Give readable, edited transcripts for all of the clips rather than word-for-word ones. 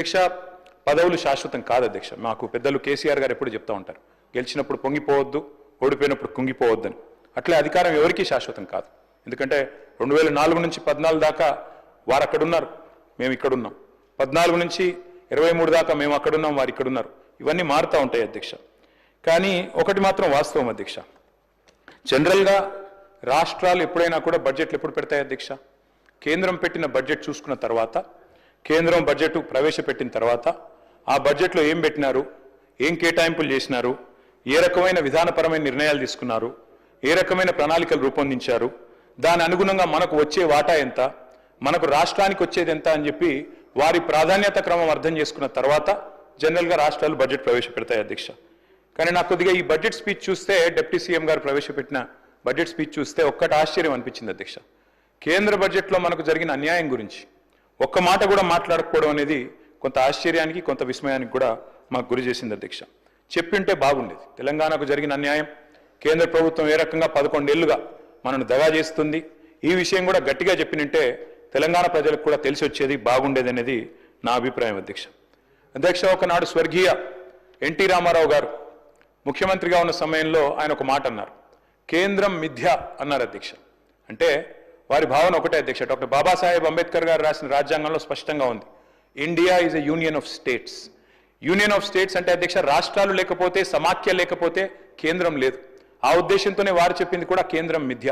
అధ్యక్ష పదవులు శాశ్వతం కాదు అధ్యక్ష. మాకు పెద్దలు కేసీఆర్ గారు ఎప్పుడు చెప్తా ఉంటారు, గెలిచినప్పుడు పొంగిపోవద్దు, ఓడిపోయినప్పుడు కుంగిపోవద్దని. అట్లే అధికారం ఎవరికీ శాశ్వతం కాదు. ఎందుకంటే 2004 నుంచి 14 దాకా వారు అక్కడున్నారు, మేము ఇక్కడున్నాం. 14 నుంచి 23 దాకా మేము అక్కడున్నాం, వారు ఇక్కడున్నారు. ఇవన్నీ మారుతూ ఉంటాయి అధ్యక్ష. కానీ ఒకటి మాత్రం వాస్తవం అధ్యక్ష, జనరల్గా రాష్ట్రాలు ఎప్పుడైనా కూడా బడ్జెట్లు ఎప్పుడు పెడతాయి అధ్యక్ష? కేంద్రం పెట్టిన బడ్జెట్ చూసుకున్న తర్వాత, కేంద్రం బడ్జెట్ ప్రవేశపెట్టిన తర్వాత ఆ బడ్జెట్లో ఏం పెట్టినారు, ఏం కేటాయింపులు చేసినారు, ఏ రకమైన విధానపరమైన నిర్ణయాలు తీసుకున్నారు, ఏ రకమైన ప్రణాళికలు రూపొందించారు, దాని అనుగుణంగా మనకు వచ్చే వాటా ఎంత, మనకు రాష్ట్రానికి వచ్చేది ఎంత అని చెప్పి వారి ప్రాధాన్యత క్రమం అర్థం చేసుకున్న తర్వాత జనరల్గా రాష్ట్రాలు బడ్జెట్ ప్రవేశపెడతాయి అధ్యక్ష. కానీ నాకు కొద్దిగా ఈ బడ్జెట్ స్పీచ్ చూస్తే, డిప్యూటీ సీఎం గారు ప్రవేశపెట్టిన బడ్జెట్ స్పీచ్ చూస్తే ఒక్కటి ఆశ్చర్యం అనిపించింది అధ్యక్ష. కేంద్ర బడ్జెట్లో మనకు జరిగిన అన్యాయం గురించి ఒక్క మాట కూడా మాట్లాడకపోవడం అనేది కొంత ఆశ్చర్యానికి, కొంత విస్మయానికి కూడా మాకు గురి చేసింది అధ్యక్ష. చెప్పింటే బాగుండేది. తెలంగాణకు జరిగిన అన్యాయం, కేంద్ర ప్రభుత్వం ఏ రకంగా 11 ఏళ్లుగా మనను దగా చేస్తుంది, ఈ విషయం కూడా గట్టిగా చెప్పినంటే తెలంగాణ ప్రజలకు కూడా తెలిసి వచ్చేది, బాగుండేది అనేది నా అభిప్రాయం అధ్యక్ష. అధ్యక్ష, ఒకనాడు స్వర్గీయ ఎన్టీ రామారావు గారు ముఖ్యమంత్రిగా ఉన్న సమయంలో ఆయన ఒక మాట అన్నారు, కేంద్రం మిథ్య అన్నారు అధ్యక్ష. అంటే వారి భావన ఒకటే అధ్యక్ష, డాక్టర్ బాబాసాహెబ్ అంబేద్కర్ గారు రాసిన రాజ్యాంగంలో స్పష్టంగా ఉంది, India is a union of states. Union of states అంటే అధ్యక్ష, రాష్ట్రాలు లేకపోతే, సమాఖ్య లేకపోతే కేంద్రం లేదు. ఆ ఉద్దేశంతోనే వారు చెప్పింది కూడా కేంద్రం మిథ్య.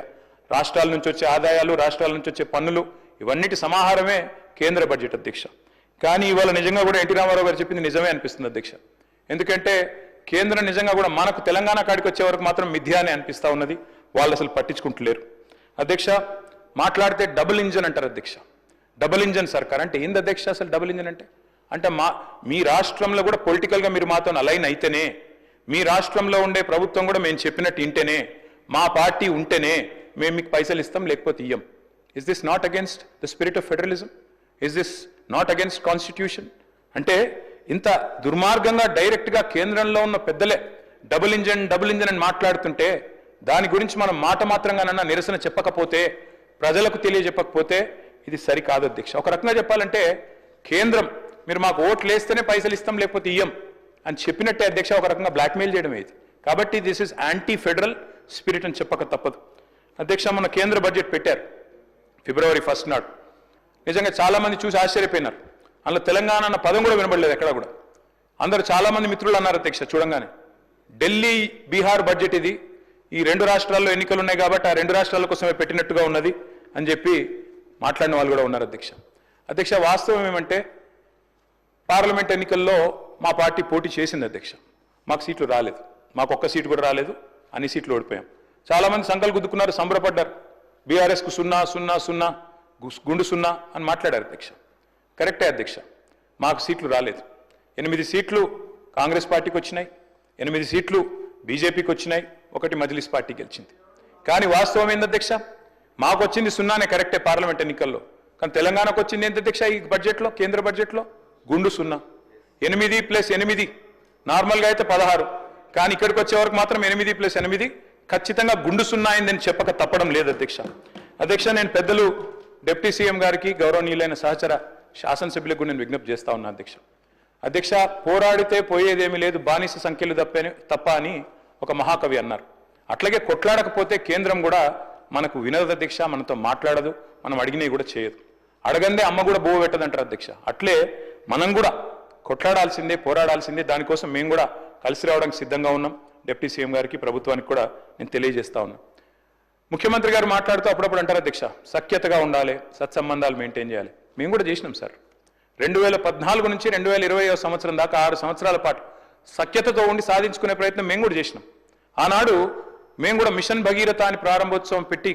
రాష్ట్రాల నుంచి వచ్చే ఆదాయాలు, రాష్ట్రాల నుంచి వచ్చే పన్నులు, ఇవన్నిటి సమాహారమే కేంద్ర బడ్జెట్ అధ్యక్ష. కానీ ఇవాళ నిజంగా కూడా ఎన్టీ రామారావు గారు చెప్పింది నిజమే అనిపిస్తుంది అధ్యక్ష. ఎందుకంటే కేంద్రం నిజంగా కూడా మనకు తెలంగాణ కాడికి వచ్చే వరకు మాత్రం మిథ్య అని అనిపిస్తూ ఉన్నది. వాళ్ళు అసలు పట్టించుకుంటలేరు అధ్యక్ష. మాట్లాడితే డబుల్ ఇంజన్ అంటారు అధ్యక్ష. డబుల్ ఇంజన్ సర్కార్ అంటే ఏంది అధ్యక్ష? అసలు డబుల్ ఇంజన్ అంటే మీ రాష్ట్రంలో కూడా పొలిటికల్గా మీరు మాతో అలైన్ అయితేనే, మీ రాష్ట్రంలో ఉండే ప్రభుత్వం కూడా మేము చెప్పినట్టు ఇంటేనే, మా పార్టీ ఉంటేనే మేము మీకు పైసలు ఇస్తాం, లేకపోతే ఇయ్యం. Is this not against the spirit of federalism? Is this not against constitution? అంటే ఇంత దుర్మార్గంగా డైరెక్ట్గా కేంద్రంలో ఉన్న పెద్దలే డబుల్ ఇంజన్ అని మాట్లాడుతుంటే, దాని గురించి మనం మాట మాత్రంగానన్నా నిరసన చెప్పకపోతే, ప్రజలకు తెలియజెప్పకపోతే ఇది సరికాదు అధ్యక్ష. ఒక రకంగా చెప్పాలంటే కేంద్రం మీరు మాకు ఓట్లు వేస్తేనే పైసలు ఇస్తాం, లేకపోతే ఇయ్యం అని చెప్పినట్టే అధ్యక్ష. ఒక రకంగా బ్లాక్మెయిల్ చేయడమే ఇది. కాబట్టి this is anti federal spirit అని చెప్పక తప్పదు అధ్యక్ష. మన కేంద్ర బడ్జెట్ పెట్టారు February 1 నాడు. నిజంగా చాలామంది చూసి ఆశ్చర్యపోయినారు. అందులో తెలంగాణ అన్న పదం కూడా వినబడలేదు ఎక్కడ కూడా. అందరూ చాలామంది మిత్రులు అన్నారు అధ్యక్ష చూడంగానే, ఢిల్లీ బీహార్ బడ్జెట్ ఇది, ఈ 2 రాష్ట్రాల్లో ఎన్నికలు ఉన్నాయి కాబట్టి ఆ 2 రాష్ట్రాల కోసమే పెట్టినట్టుగా ఉన్నది అని చెప్పి మాట్లాడిన వాళ్ళు కూడా ఉన్నారు అధ్యక్ష. అధ్యక్ష, వాస్తవం ఏమంటే పార్లమెంట్ ఎన్నికల్లో మా పార్టీ పోటీ చేసింది అధ్యక్ష. మాకు సీట్లు రాలేదు, మాకు ఒక్క సీటు కూడా రాలేదు, అన్ని సీట్లు ఓడిపోయాం. చాలామంది సంకలు గుద్దుకున్నారు, సంబరపడ్డారు. బీఆర్ఎస్కు 0-0-0 గుండు 0 అని మాట్లాడారు అధ్యక్ష. కరెక్టే అధ్యక్ష, మాకు సీట్లు రాలేదు. 8 సీట్లు కాంగ్రెస్ పార్టీకి వచ్చినాయి, 8 సీట్లు బీజేపీకి వచ్చినాయి, 1 మజ్లిస్ పార్టీ గెలిచింది. కానీ వాస్తవం ఏంది అధ్యక్ష? మాకు వచ్చింది 0నే కరెక్టే పార్లమెంట్ ఎన్నికల్లో. కానీ తెలంగాణకు వచ్చింది ఏంటి అధ్యక్ష? ఈ బడ్జెట్లో, కేంద్ర బడ్జెట్లో గుండు 0. 8 + 8 నార్మల్గా అయితే 16, కానీ ఇక్కడికి వచ్చే వరకు మాత్రం 8 + 8 ఖచ్చితంగా గుండు 0 అయిందని చెప్పక తప్పడం లేదు అధ్యక్ష. అధ్యక్ష, నేను పెద్దలు డిప్యూటీ సీఎం గారికి, గౌరవనీయులైన సహచర శాసనసభ్యులకు నేను విజ్ఞప్తి చేస్తా ఉన్నా అధ్యక్ష. అధ్యక్ష, పోరాడితే పోయేదేమీ లేదు, బానిస సంఖ్యలు తప్ప అని ఒక మహాకవి అన్నారు. అట్లాగే కొట్లాడకపోతే కేంద్రం కూడా మనకు వినదు అధ్యక్ష, మనతో మాట్లాడదు, మనం అడిగినవి కూడా చేయదు. అడగందే అమ్మ కూడా బువ్వ పెట్టదంటారు అధ్యక్ష. అట్లే మనం కూడా కొట్లాడాల్సిందే, పోరాడాల్సిందే. దానికోసం మేము కూడా కలిసి రావడానికి సిద్ధంగా ఉన్నాం. డిప్యూటీ సీఎం గారికి, ప్రభుత్వానికి కూడా నేను తెలియజేస్తా ఉన్నా. ముఖ్యమంత్రి గారు మాట్లాడుతూ అప్పుడప్పుడు అంటారు అధ్యక్ష, సఖ్యతగా ఉండాలి, సత్సంబంధాలు మెయింటైన్ చేయాలి. మేము కూడా చేసినాం సార్. 2014 నుంచి 2020 సంవత్సరం దాకా 6 సంవత్సరాల పాటు సఖ్యతతో ఉండి సాధించుకునే ప్రయత్నం మేము కూడా చేసినాం. ఆనాడు మేము కూడా మిషన్ భగీరథ అని ప్రారంభోత్సవం పెట్టి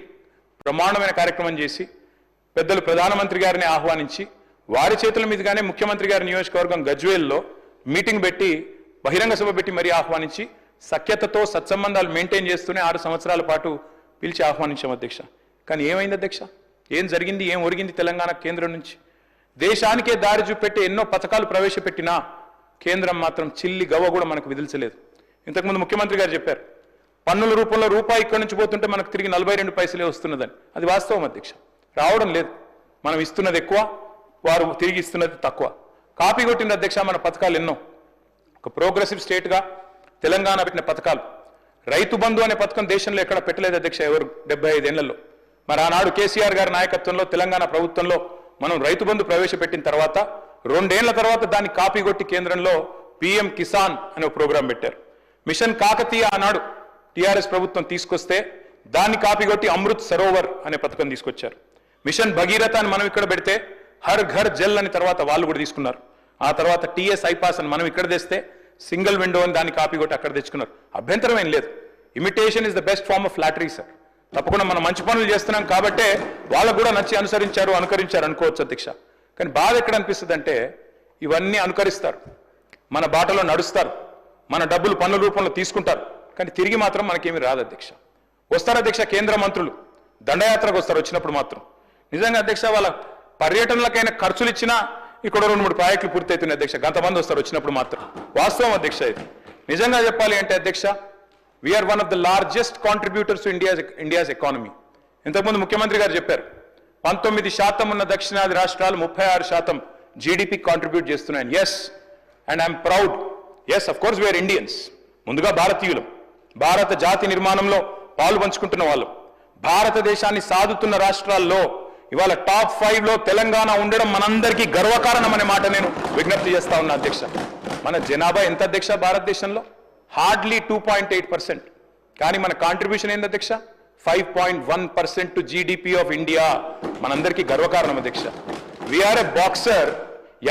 బ్రహ్మాండమైన కార్యక్రమం చేసి పెద్దలు ప్రధానమంత్రి గారిని ఆహ్వానించి వారి చేతుల మీదుగానే ముఖ్యమంత్రి గారి నియోజకవర్గం గజ్వేల్లో మీటింగ్ పెట్టి, బహిరంగ సభ పెట్టి మరీ ఆహ్వానించి సఖ్యతతో సత్సంబంధాలు మెయింటైన్ చేస్తూనే 6 సంవత్సరాల పాటు పిలిచి ఆహ్వానించాం అధ్యక్ష. కానీ ఏమైంది అధ్యక్ష? ఏం జరిగింది, ఏం ఒరిగింది తెలంగాణ కేంద్రం నుంచి? దేశానికే దారి చూపెట్టి ఎన్నో పథకాలు ప్రవేశపెట్టినా కేంద్రం మాత్రం చిల్లి గవ్వ కూడా మనకు విధించలేదు. ఇంతకుముందు ముఖ్యమంత్రి గారు చెప్పారు, పన్నుల రూపంలో రూపాయి ఇక్కడి నుంచి పోతుంటే మనకు తిరిగి 42 పైసలే వస్తున్నదని. అది వాస్తవం అధ్యక్ష, రావడం లేదు. మనం ఇస్తున్నది ఎక్కువ, వారు తిరిగి ఇస్తున్నది తక్కువ. కాపీ కొట్టిన అధ్యక్ష మన పథకాలు ఎన్నో. ఒక ప్రోగ్రెసివ్ స్టేట్గా తెలంగాణ పెట్టిన పథకాలు. రైతు బంధు అనే పథకం దేశంలో ఎక్కడ పెట్టలేదు అధ్యక్ష ఎవరు 75 ఏళ్లలో. మరి ఆనాడు కేసీఆర్ గారి నాయకత్వంలో తెలంగాణ ప్రభుత్వంలో మనం రైతు బంధు ప్రవేశపెట్టిన తర్వాత 2 ఏళ్ల తర్వాత దాన్ని కాపీ కొట్టి కేంద్రంలో పిఎం కిసాన్ అనే ప్రోగ్రాం పెట్టారు. మిషన్ కాకతీయ ఆనాడు టీఆర్ఎస్ ప్రభుత్వం తీసుకొస్తే దాన్ని కాపీ కొట్టి అమృత్ సరోవర్ అనే పథకం తీసుకొచ్చారు. మిషన్ భగీరథ అని మనం ఇక్కడ పెడితే హర్ ఘర్ జల్ అని తర్వాత వాళ్ళు కూడా తీసుకున్నారు. ఆ తర్వాత టీఎస్ ఐపాస్ అని మనం ఇక్కడ తెస్తే సింగిల్ విండో అని దాన్ని కాపీ కొట్టి అక్కడ తెచ్చుకున్నారు. అభ్యంతరం ఏం లేదు. Imitation is the best form of flattery sir. తప్పకుండా మనం మంచి పనులు చేస్తున్నాం కాబట్టే వాళ్ళకు కూడా నచ్చి అనుకరించారు అనుకోవచ్చు అధ్యక్ష. కానీ బాధ ఎక్కడ అనిపిస్తుంది అంటే ఇవన్నీ అనుకరిస్తారు, మన బాటలో నడుస్తారు, మన డబ్బులు పన్నుల రూపంలో తీసుకుంటారు, కానీ తిరిగి మాత్రం మనకేమీ రాదు అధ్యక్ష. వస్తారు అధ్యక్ష కేంద్ర మంత్రులు దండయాత్రకు వస్తారు. వచ్చినప్పుడు మాత్రం నిజంగా అధ్యక్ష వాళ్ళ పర్యటనలకైనా ఖర్చులు ఇచ్చినా ఇక్కడ 2-3 ప్రాజెక్టులు పూర్తవుతున్నాయి అధ్యక్ష. గంతమంది వస్తారు వచ్చినప్పుడు మాత్రం. వాస్తవం అధ్యక్ష ఇది. నిజంగా చెప్పాలి అంటే అధ్యక్ష we're one of the largest contributors to India's economy. ఇంతకుముందు ముఖ్యమంత్రి గారు చెప్పారు 19% ఉన్న దక్షిణాది రాష్ట్రాలు 36% జీడిపి కాంట్రిబ్యూట్ చేస్తున్నాయని. Yes, and I'm proud. Yes, of course we're Indians. ముందుగా భారతీయులం, భారత జాతి నిర్మాణంలో పాలు పంచుకుంటున్న వాళ్ళం. భారతదేశాన్ని సాదుతున్న రాష్ట్రాల్లో ఇవాళ టాప్ 5లో తెలంగాణ ఉండడం మనందరికీ గర్వకారణం అనే మాట నేను విజ్ఞప్తి చేస్తా ఉన్నా అధ్యక్ష. మన జనాభా ఎంత అధ్యక్ష భారతదేశంలో? హార్డ్లీ 2.8%. కానీ మన కాంట్రిబ్యూషన్ ఏంది అధ్యక్ష? 5.1% టు జీడిపి ఆఫ్ ఇండియా. మనందరికీ గర్వకారణం అధ్యక్ష. వీఆర్ ఎ బాక్సర్.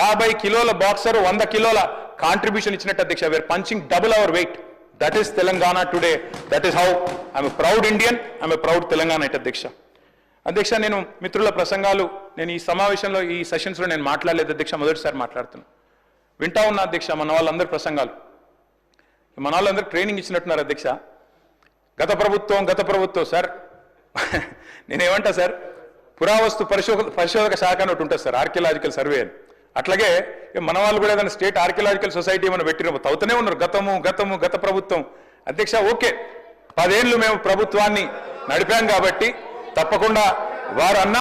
50 కిలోల బాక్సర్ 100 కిలోల కాంట్రిబ్యూషన్ ఇచ్చినట్టు అధ్యక్ష. We're punching double our weight. That is Telangana today. That is how I'm a proud Indian, I'm a proud Telangana it అధ్యక్ష. అధ్యక్ష నేను మిత్రుల ప్రసంగాలు నేను ఈ సమావేశంలో ఈ సెషన్స్లో నేను మాట్లాడలేదు అధ్యక్ష. మొదటిసారి మాట్లాడుతున్నాను. వింటా ఉన్నా అధ్యక్ష మన వాళ్ళందరి ప్రసంగాలు. మన వాళ్ళందరూ ట్రైనింగ్ ఇచ్చినట్టున్నారు అధ్యక్ష. గత ప్రభుత్వం సార్ నేనేమంటా సార్, పురావస్తు పరిశోధక శాఖ అని ఒకటి ఉంటుంది సార్, ఆర్కియలాజికల్ సర్వే అని. అట్లాగే మన వాళ్ళు కూడా ఏదైనా స్టేట్ ఆర్కియలాజికల్ సొసైటీ ఏమైనా పెట్టినప్పుడు అవుతూనే ఉన్నారు గత ప్రభుత్వం అధ్యక్ష. ఓకే, 10 ఏళ్ళు మేము ప్రభుత్వాన్ని నడిపాం కాబట్టి తప్పకుండా వారు అన్న